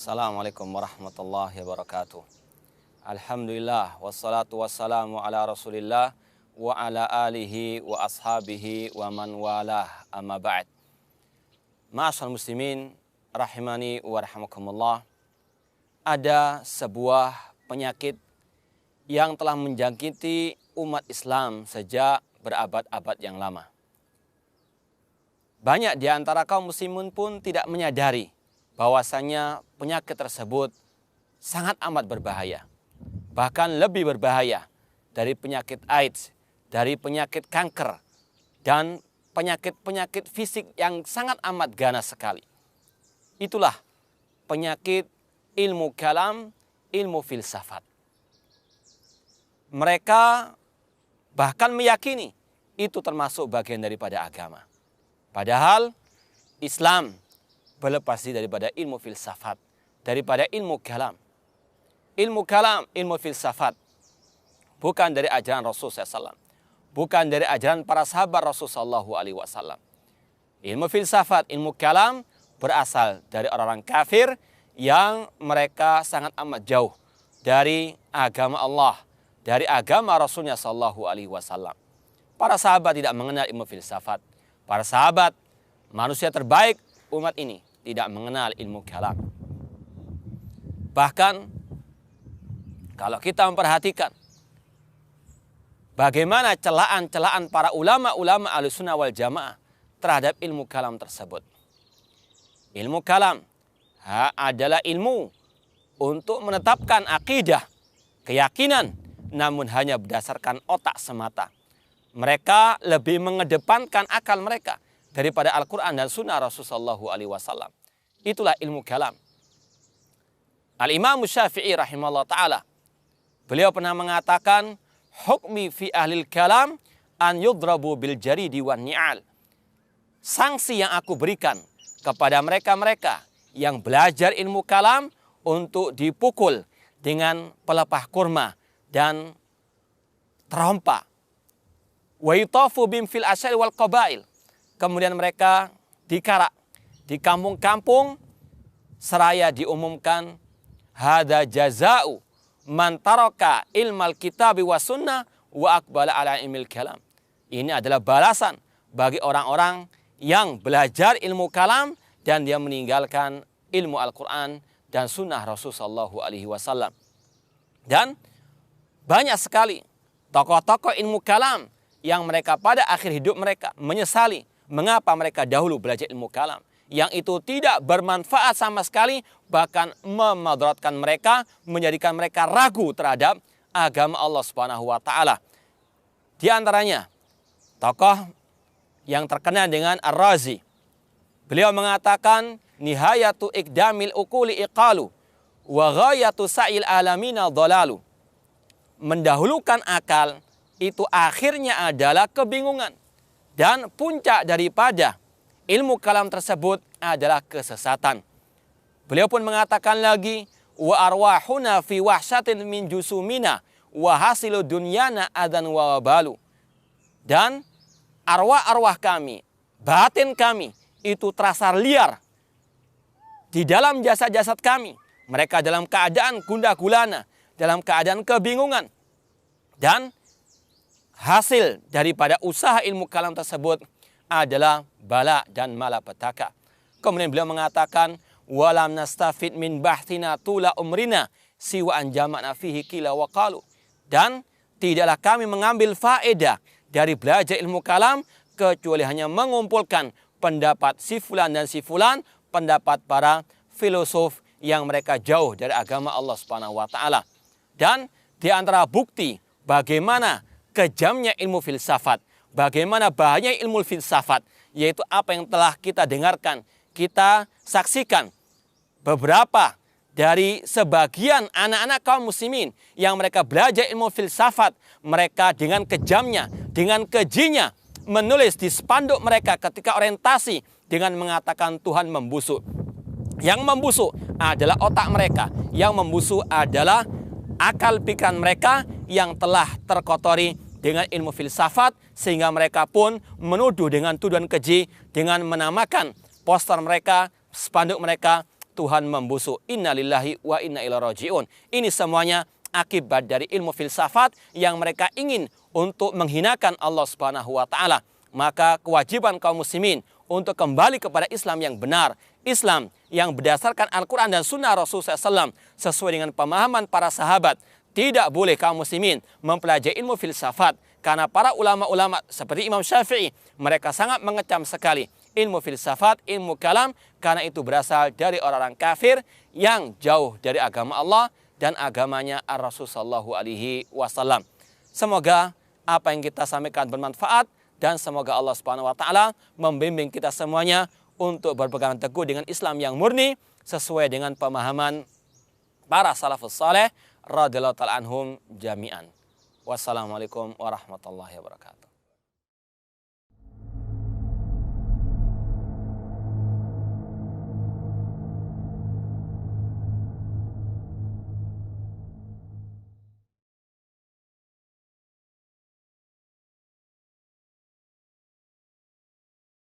Assalamualaikum warahmatullahi wabarakatuh. Alhamdulillah wassalatu wassalamu ala Rasulillah wa ala alihi wa ashabihi wa man walah, amma ba'd. Ma'asyiral muslimin rahimani wa rahimakumullah. Ada sebuah penyakit yang telah menjangkiti umat Islam sejak berabad-abad yang lama. Banyak di antara kaum muslimin pun tidak menyadari bahwasanya penyakit tersebut sangat amat berbahaya. Bahkan lebih berbahaya dari penyakit AIDS, dari penyakit kanker, dan penyakit-penyakit fisik yang sangat amat ganas sekali. Itulah penyakit ilmu kalam, ilmu filsafat. Mereka bahkan meyakini itu termasuk bagian daripada agama. Padahal Islam berlepas diri daripada ilmu filsafat, daripada ilmu kalam. Ilmu kalam, ilmu filsafat bukan dari ajaran Rasulullah SAW, bukan dari ajaran para sahabat Rasulullah SAW. Ilmu filsafat, ilmu kalam berasal dari orang-orang kafir yang mereka sangat amat jauh dari agama Allah, dari agama Rasulnya SAW. Para sahabat tidak mengenal ilmu filsafat. Para sahabat, manusia terbaik umat ini, tidak mengenal ilmu kalam. Bahkan kalau kita memperhatikan bagaimana celaan-celaan para ulama-ulama Ahlussunnah wal Jamaah terhadap ilmu kalam tersebut. Ilmu kalam adalah ilmu untuk menetapkan akidah, keyakinan, namun hanya berdasarkan otak semata. Mereka lebih mengedepankan akal mereka daripada Al-Quran dan Sunnah Rasulullah SAW. Itulah ilmu kalam. Al-Imam Syafi'i rahimahullah ta'ala, beliau pernah mengatakan, hukmi fi ahlil kalam an yudrabu bil jaridi wan ni'al. Sanksi yang aku berikan kepada mereka-mereka yang belajar ilmu kalam untuk dipukul dengan pelepah kurma dan terompa. Wa yutafu bim fil asyari wal qabail. Kemudian mereka dikarak di kampung-kampung seraya diumumkan, hadza jaza'u man taraka ilmal kitabi was sunnah wa aqbala ala ilmil kalam. Ini adalah balasan bagi orang-orang yang belajar ilmu kalam dan dia meninggalkan ilmu Al-Quran dan sunnah Rasulullah SAW. Dan banyak sekali tokoh-tokoh ilmu kalam yang mereka pada akhir hidup mereka menyesali mengapa mereka dahulu belajar ilmu kalam. Yang itu tidak bermanfaat sama sekali, bahkan memudaratkan mereka, menjadikan mereka ragu terhadap agama Allah Subhanahu wa Ta'ala. Di antaranya tokoh yang terkenal dengan Ar-Razi. Beliau mengatakan, nihayatu ikdamil ukuli iqalu wa ghayatu sa'il alamina dhalalu. Mendahulukan akal itu akhirnya adalah kebingungan. Dan puncak daripada ilmu kalam tersebut adalah kesesatan. Beliau pun mengatakan lagi, wa arwahuna fi wahsyatin min jusumina wa hasilu dunyana adan wa wabalu. Dan arwah-arwah kami, batin kami itu terasa liar di dalam jasad-jasad kami. Mereka dalam keadaan gundah gulana, dalam keadaan kebingungan. Dan hasil daripada usaha ilmu kalam tersebut adalah bala dan malapetaka. Kemudian beliau mengatakan, walam nastafid min bahthina tula umrina siwa an jama'na fihi qila wa qalu. Dan tidaklah kami mengambil faedah dari belajar ilmu kalam kecuali hanya mengumpulkan pendapat si fulan dan si fulan, pendapat para filosof yang mereka jauh dari agama Allah Subhanahu wa Ta'ala. Dan di antara bukti bagaimana kejamnya ilmu filsafat, bagaimana bahaya ilmu filsafat, yaitu apa yang telah kita dengarkan, kita saksikan beberapa dari sebagian anak-anak kaum muslimin yang mereka belajar ilmu filsafat, mereka dengan kejamnya, dengan kejinya menulis di spanduk mereka ketika orientasi dengan mengatakan Tuhan membusuk. Yang membusuk adalah otak mereka, yang membusuk adalah akal pikiran mereka yang telah terkotori dengan ilmu filsafat, sehingga mereka pun menuduh dengan tuduhan keji dengan menamakan poster mereka, spanduk mereka Tuhan membusuk. Innalillahi wa inna ilaihi rajiun. Ini semuanya akibat dari ilmu filsafat yang mereka ingin untuk menghinakan Allah Subhanahu wa taala. Maka kewajiban kaum muslimin untuk kembali kepada Islam yang benar, Islam yang berdasarkan Al-Quran dan Sunnah Rasulullah SAW sesuai dengan pemahaman para sahabat. Tidak boleh kaum muslimin mempelajari ilmu filsafat, karena para ulama-ulama seperti Imam Syafi'i, mereka sangat mengecam sekali ilmu filsafat, ilmu kalam, karena itu berasal dari orang-orang kafir yang jauh dari agama Allah dan agamanya Ar-Rasul Sallallahu Alaihi Wasallam. Semoga apa yang kita sampaikan bermanfaat, dan semoga Allah Subhanahu wa taala membimbing kita semuanya untuk berpegang teguh dengan Islam yang murni sesuai dengan pemahaman para salafus saleh radhiyallahu ta'ala anhum jami'an. Wassalamualaikum warahmatullahi wabarakatuh.